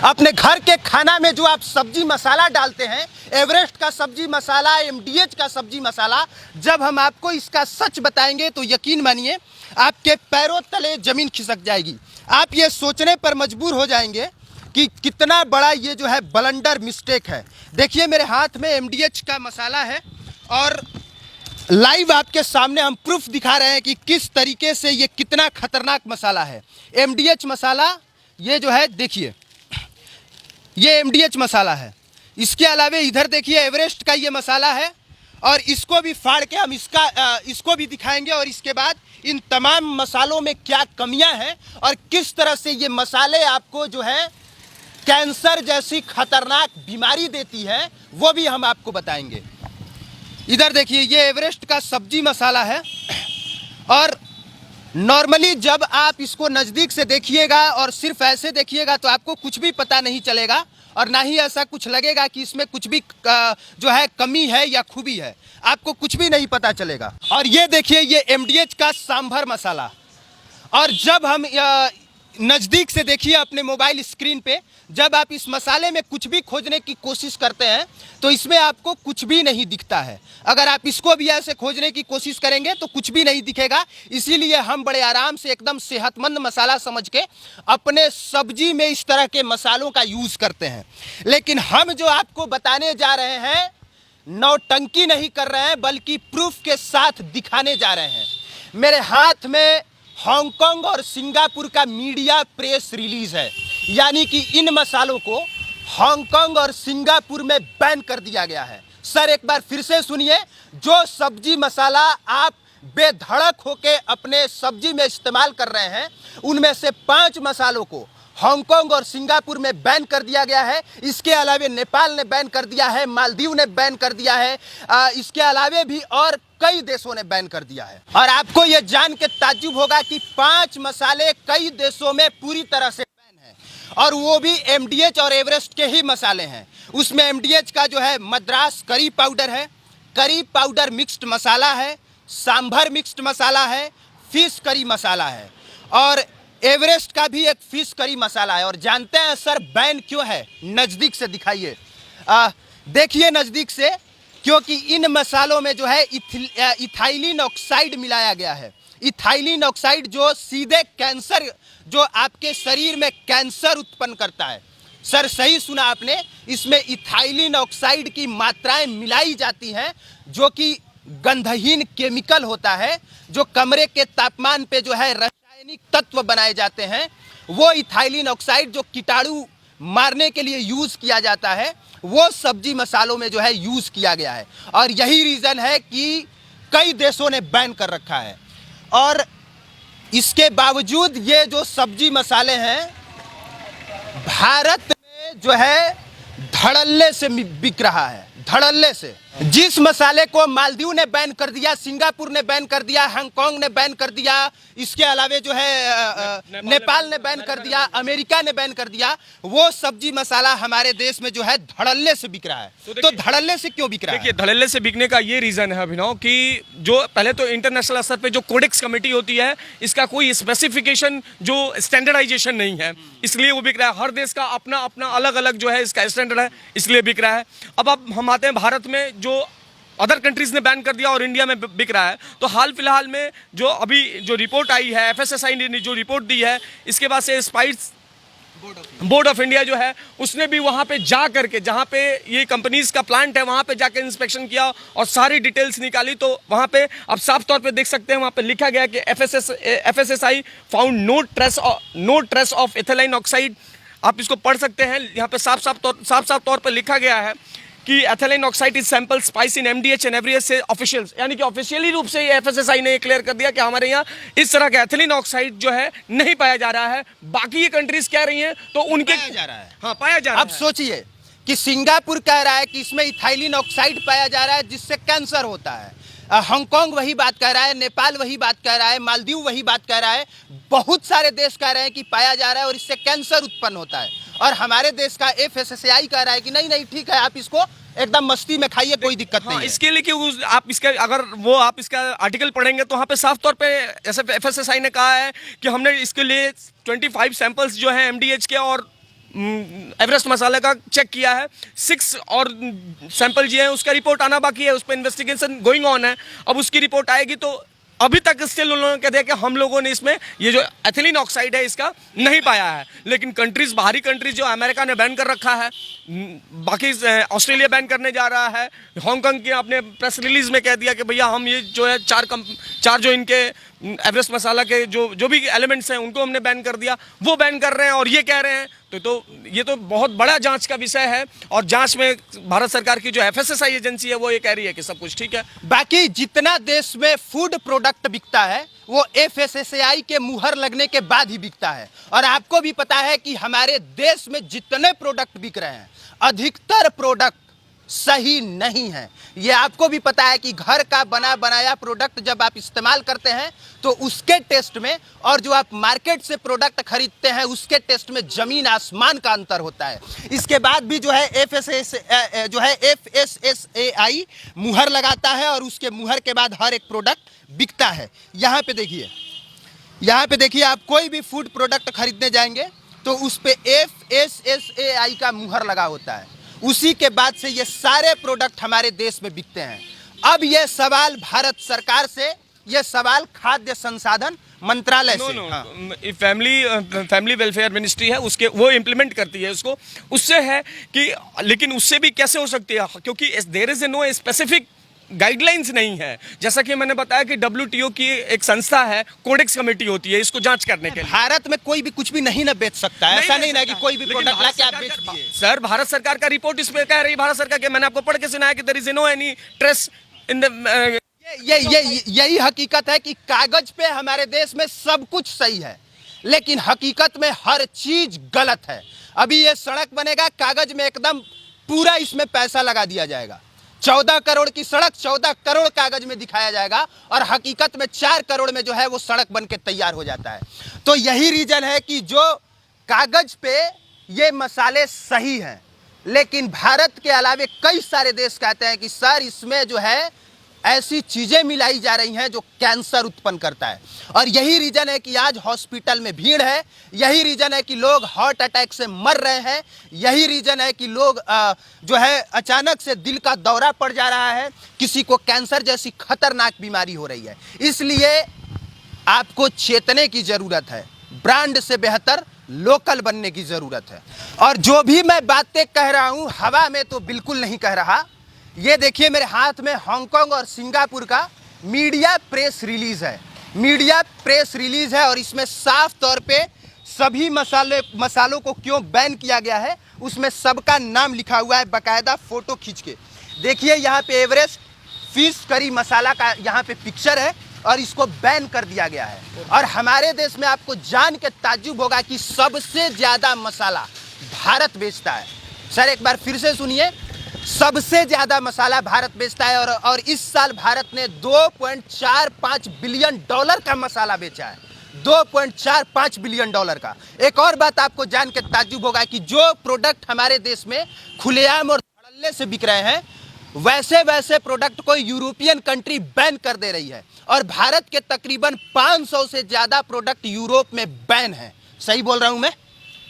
अपने घर के खाना में जो आप सब्जी मसाला डालते हैं, एवरेस्ट का सब्जी मसाला, एमडीएच का सब्जी मसाला, जब हम आपको इसका सच बताएंगे तो यकीन मानिए आपके पैरों तले ज़मीन खिसक जाएगी। आप ये सोचने पर मजबूर हो जाएंगे कि कितना बड़ा ये जो है ब्लंडर मिस्टेक है। देखिए मेरे हाथ में एमडीएच का मसाला है और लाइव आपके सामने हम प्रूफ दिखा रहे हैं कि किस तरीके से ये कितना खतरनाक मसाला है। एमडीएच मसाला ये जो है, देखिए ये एमडीएच मसाला है। इसके अलावे इधर देखिए एवरेस्ट का ये मसाला है और इसको भी फाड़ के हम इसको भी दिखाएंगे और इसके बाद इन तमाम मसालों में क्या कमियां हैं और किस तरह से ये मसाले आपको जो है कैंसर जैसी खतरनाक बीमारी देती है, वो भी हम आपको बताएंगे। इधर देखिए ये एवरेस्ट का सब्जी मसाला है और नॉर्मली जब आप इसको नज़दीक से देखिएगा और सिर्फ ऐसे देखिएगा तो आपको कुछ भी पता नहीं चलेगा और ना ही ऐसा कुछ लगेगा कि इसमें कुछ भी जो है कमी है या खूबी है, आपको कुछ भी नहीं पता चलेगा। और ये देखिए ये एमडीएच का सांभर मसाला, और जब हम नज़दीक से देखिए अपने मोबाइल स्क्रीन पे, जब आप इस मसाले में कुछ भी खोजने की कोशिश करते हैं तो इसमें आपको कुछ भी नहीं दिखता है। अगर आप इसको भी ऐसे खोजने की कोशिश करेंगे तो कुछ भी नहीं दिखेगा। इसीलिए हम बड़े आराम से एकदम सेहतमंद मसाला समझ के अपने सब्जी में इस तरह के मसालों का यूज़ करते हैं। लेकिन हम जो आपको बताने जा रहे हैं, नौटंकी नहीं कर रहे हैं बल्कि प्रूफ के साथ दिखाने जा रहे हैं। मेरे हाथ में हांगकांग और सिंगापुर का मीडिया प्रेस रिलीज है, यानी कि इन मसालों को हांगकांग और सिंगापुर में बैन कर दिया गया है। सर एक बार फिर से सुनिए, जो सब्जी मसाला आप बेधड़क होके अपने सब्जी में इस्तेमाल कर रहे हैं, उनमें से 5 मसालों को हांगकांग और सिंगापुर में बैन कर दिया गया है। इसके अलावे नेपाल ने बैन कर दिया है, मालदीव ने बैन कर दिया है, इसके अलावे भी और कई देशों ने बैन कर दिया है। और आपको यह जान के ताज्जुब होगा कि 5 मसाले कई देशों में पूरी तरह से बैन है और वो भी एमडीएच और एवरेस्ट के ही मसाले हैं। उसमें एमडीएच का जो है मद्रास करी पाउडर है, करी पाउडर मिक्स्ड मसाला है, सांभर मिक्स्ड मसाला है, फिश करी मसाला है और एवरेस्ट का भी एक फिश करी मसाला है। और जानते हैं सर बैन क्यों है? नज़दीक से दिखाइए, देखिए नज़दीक से, क्योंकि इन मसालों में जो है इथाइलिन ऑक्साइड मिलाया गया है। इथाइलिन ऑक्साइड जो सीधे कैंसर, जो आपके शरीर में कैंसर उत्पन्न करता है। सर सही सुना आपने, इसमें इथाइलिन ऑक्साइड की मात्राएं मिलाई जाती हैं जो कि गंधहीन केमिकल होता है, जो कमरे के तापमान पे जो है रासायनिक तत्व बनाए जाते हैं। वो इथाइलिन ऑक्साइड जो कीटाणु मारने के लिए यूज़ किया जाता है, वो सब्जी मसालों में जो है यूज़ किया गया है और यही रीज़न है कि कई देशों ने बैन कर रखा है। और इसके बावजूद ये जो सब्जी मसाले हैं भारत में जो है धड़ल्ले से बिक रहा है, धड़ल्ले से। जिस मसाले को मालदीव ने बैन कर दिया, सिंगापुर ने बैन कर दिया, हांगकांग ने बैन कर दिया, इसके अलावे जो है नेपाल ने बैन कर दिया, अमेरिका ने बैन कर दिया, वो सब्जी मसाला हमारे देश में जो है धड़ल्ले से बिक रहा है। तो धड़ल्ले से क्यों बिक रहा है? देखिए धड़ल्ले से बिकने का ये रीज़न है अभिनव कि जो पहले तो इंटरनेशनल स्तर पे जो कोडेक्स कमेटी होती है, इसका कोई स्पेसिफिकेशन जो स्टैंडर्डाइजेशन नहीं है, इसलिए वो बिक रहा है। हर देश का अपना अपना अलग अलग जो है इसका स्टैंडर्ड है, इसलिए बिक रहा है। अब हम आते हैं भारत में, जो अदर कंट्रीज ने बैन कर दिया और इंडिया में बिक रहा है। तो हाल फिलहाल में जो अभी जो रिपोर्ट आई है, एफएसएसआई ने जो रिपोर्ट दी है, इसके बाद से स्पाइस बोर्ड ऑफ इंडिया जो है उसने भी वहाँ पे जा करके, जहाँ पे ये कंपनीज का प्लांट है, वहाँ पे जाकर इंस्पेक्शन किया और सारी डिटेल्स निकाली। तो वहाँ पे आप साफ तौर पे देख सकते हैं, वहाँ पे लिखा गया कि FSSAI found no trace of ethylene oxide. आप इसको पढ़ सकते हैं, यहाँ पे साफ तौर पर लिखा गया है कि ethylene oxide is sample spice in MDH and Everest से ऑफिशियल्स, यानी कि ऑफिशियली रूप से एफएसएसआई ने क्लियर कर दिया कि हमारे यहाँ इस तरह का एथिलीन ऑक्साइड जो है नहीं पाया जा रहा है। बाकी ये कंट्रीज कह रही हैं तो उनके पाया जा रहा है। हाँ, पाया जा रहा है। अब सोचिए कि सिंगापुर कह रहा है कि इसमें इथाइलिन ऑक्साइड पाया जा रहा है जिससे कैंसर होता है, हांगकांग वही बात कह रहा है, नेपाल वही बात कह रहा है, मालदीव वही बात कह रहा है, बहुत सारे देश कह रहे हैं कि पाया जा रहा है और इससे कैंसर उत्पन्न होता है। और हमारे देश का एफएसएसआई कह रहा है कि नहीं नहीं ठीक है, आप इसको एकदम मस्ती में खाइए, कोई दिक्कत नहीं है। इसके लिए कि आप इसका अगर आप इसका आर्टिकल पढ़ेंगे तो वहाँ पे साफ तौर पे एफएसएसआई ने कहा है कि हमने इसके लिए 25 सैंपल्स जो हैं एमडीएच के और एवरेस्ट मसाले का चेक किया है, 6 और सैंपल जो है उसका रिपोर्ट आना बाकी है, उस पर इन्वेस्टिगेशन गोइंग ऑन है। अब उसकी रिपोर्ट आएगी तो अभी तक स्टिल उन लोगों ने कह दिया कि हम लोगों ने इसमें ये जो एथिलीन ऑक्साइड है इसका नहीं पाया है। लेकिन कंट्रीज, बाहरी कंट्रीज जो अमेरिका ने बैन कर रखा है, बाकी ऑस्ट्रेलिया बैन करने जा रहा है, हांगकांग के अपने प्रेस रिलीज में कह दिया कि भैया हम ये जो है चार जो इनके एवरेस्ट मसाला के जो भी एलिमेंट्स हैं उनको हमने बैन कर दिया, वो बैन कर रहे हैं और ये कह रहे हैं। तो ये तो बहुत बड़ा जांच का विषय है और जांच में भारत सरकार की जो एफएसएसआई एजेंसी है वो ये कह रही है कि सब कुछ ठीक है। बाकी जितना देश में फूड प्रोडक्ट बिकता है वो एफएसएसआई के मुहर लगने के बाद ही बिकता है। और आपको भी पता है कि हमारे देश में जितने प्रोडक्ट बिक रहे हैं अधिकतर प्रोडक्ट सही नहीं है। ये आपको भी पता है कि घर का बना बनाया प्रोडक्ट जब आप इस्तेमाल करते हैं तो उसके टेस्ट में और जो आप मार्केट से प्रोडक्ट खरीदते हैं उसके टेस्ट में जमीन आसमान का अंतर होता है। इसके बाद भी जो है एफएसएसआई मुहर लगाता है और उसके मुहर के बाद हर एक प्रोडक्ट बिकता है। यहाँ पे देखिए आप कोई भी फूड प्रोडक्ट खरीदने जाएंगे तो उस पे एफएसएसआई का मुहर लगा होता है। उसी के बाद से ये सारे प्रोडक्ट हमारे देश में बिकते हैं। अब ये सवाल भारत सरकार से, ये सवाल खाद्य संसाधन मंत्रालय से, फैमिली वेलफेयर मिनिस्ट्री है उसके, वो इम्प्लीमेंट करती है उसको, उससे है कि लेकिन उससे भी कैसे हो सकती है क्योंकि there is no specific guidelines नहीं है। जैसा कि मैंने बताया कि WTO की एक संस्था है, कोडेक्स कमेटी होती है इसको जांच करने के लिए। भारत में कोई भी कुछ भी नहीं ना बेच सकता है, ऐसा नहीं ना कि कोई भी प्रोडक्ट लाके आप बेच दिए। सर भारत सरकार का रिपोर्ट इस पे कह रही है, भारत सरकार के मैंने आपको पढ़ के सुनाया कि there is no any trace in the यही हकीकत है कि कागज पे हमारे देश में सब कुछ सही है लेकिन हकीकत में हर चीज गलत है। अभी ये सड़क बनेगा, कागज में एकदम पूरा इसमें पैसा लगा दिया जाएगा, 14 करोड़ की सड़क 14 करोड़ कागज में दिखाया जाएगा और हकीकत में 4 करोड़ में जो है वो सड़क बन के तैयार हो जाता है। तो यही रीजन है कि जो कागज पे ये मसाले सही हैं लेकिन भारत के अलावे कई सारे देश कहते हैं कि सर इसमें जो है ऐसी चीजें मिलाई जा रही हैं जो कैंसर उत्पन्न करता है। और यही रीजन है कि आज हॉस्पिटल में भीड़ है, यही रीजन है कि लोग हार्ट अटैक से मर रहे हैं, यही रीजन है कि लोग जो है अचानक से दिल का दौरा पड़ जा रहा है, किसी को कैंसर जैसी खतरनाक बीमारी हो रही है। इसलिए आपको चेतने की जरूरत है, ब्रांड से बेहतर लोकल बनने की जरूरत है। और जो भी मैं बातें कह रहा हूं हवा में तो बिल्कुल नहीं कह रहा। ये देखिए मेरे हाथ में हांगकांग और सिंगापुर का मीडिया प्रेस रिलीज है और इसमें साफ तौर पे सभी मसालों को क्यों बैन किया गया है उसमें सबका नाम लिखा हुआ है, बाकायदा फोटो खींच के। देखिए यहाँ पे एवरेस्ट फिश करी मसाला का यहाँ पे पिक्चर है और इसको बैन कर दिया गया है। और हमारे देश में आपको जान के ताज्जुब होगा कि सबसे ज्यादा मसाला भारत बेचता है। सर एक बार फिर से सुनिए, सबसे ज्यादा मसाला भारत बेचता है और इस साल भारत ने 2.45 बिलियन डॉलर का मसाला बेचा है, 2.45 बिलियन डॉलर का। एक और बात आपको जान के ताज्जुब होगा कि जो प्रोडक्ट हमारे देश में खुलेआम और धड़ल्ले से बिक रहे हैं वैसे प्रोडक्ट को यूरोपियन कंट्री बैन कर दे रही है और भारत के तकरीबन 500 से ज्यादा प्रोडक्ट यूरोप में बैन है। सही बोल रहा हूं मैं?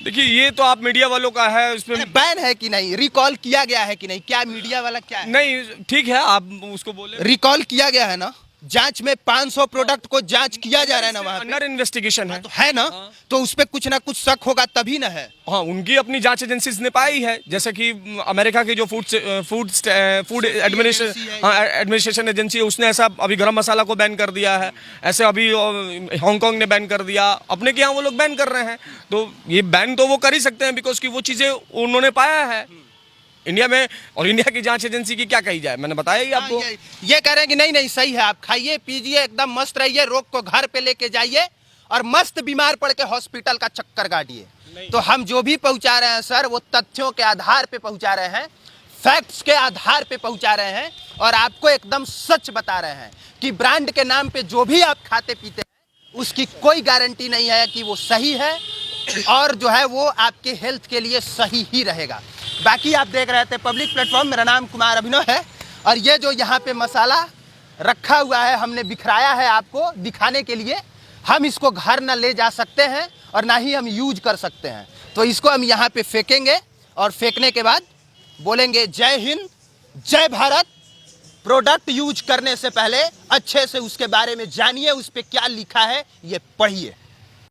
देखिए ये तो आप मीडिया वालों का है, उसमें बैन है कि नहीं, रिकॉल किया गया है कि नहीं, क्या मीडिया वाला क्या है? नहीं ठीक है आप उसको बोले, रिकॉल किया गया है ना, जांच में 500 प्रोडक्ट को जांच किया जा रहा है ना, वहाँ अंडर इन्वेस्टिगेशन है तो है ना। तो उस पे कुछ ना कुछ शक होगा तभी ना है। हाँ उनकी अपनी जांच एजेंसीज ने पाई है, जैसे कि अमेरिका की जो फूड एडमिनिस्ट्रेशन एजेंसी है उसने ऐसा अभी गरम मसाला को बैन कर दिया है, ऐसे अभी हांगकांग ने बैन कर दिया, अपने के यहाँ वो लोग बैन कर रहे हैं। तो ये बैन तो वो कर ही सकते हैं बिकॉज की वो चीज़ें उन्होंने पाया है इंडिया में। और इंडिया की जांच एजेंसी की क्या कही जाए, मैंने बताया ही आपको। ये कह रहे हैं कि नहीं सही है, आप खाइए पीजिए एकदम मस्त रहिए, रोग को घर पे लेके जाइए और मस्त बीमार पड़ के हॉस्पिटल का चक्कर काटिए। तो हम जो भी पहुंचा रहे हैं सर वो तथ्यों के आधार पे पहुंचा रहे हैं, फैक्ट्स के आधार पे पहुंचा रहे हैं और आपको एकदम सच बता रहे हैं कि ब्रांड के नाम पे जो भी आप खाते पीते हैं उसकी कोई गारंटी नहीं है कि वो सही है और जो है वो आपके हेल्थ के लिए सही ही रहेगा। बाकी आप देख रहे थे पब्लिक प्लेटफॉर्म, मेरा नाम कुमार अभिनव है और ये जो यहाँ पे मसाला रखा हुआ है हमने बिखराया है आपको दिखाने के लिए। हम इसको घर न ले जा सकते हैं और ना ही हम यूज कर सकते हैं। तो इसको हम यहाँ पे फेंकेंगे और फेंकने के बाद बोलेंगे जय हिंद, जय भारत। प्रोडक्ट यूज करने से पहले अच्छे से उसके बारे में जानिए, उस पर क्या लिखा है ये पढ़िए।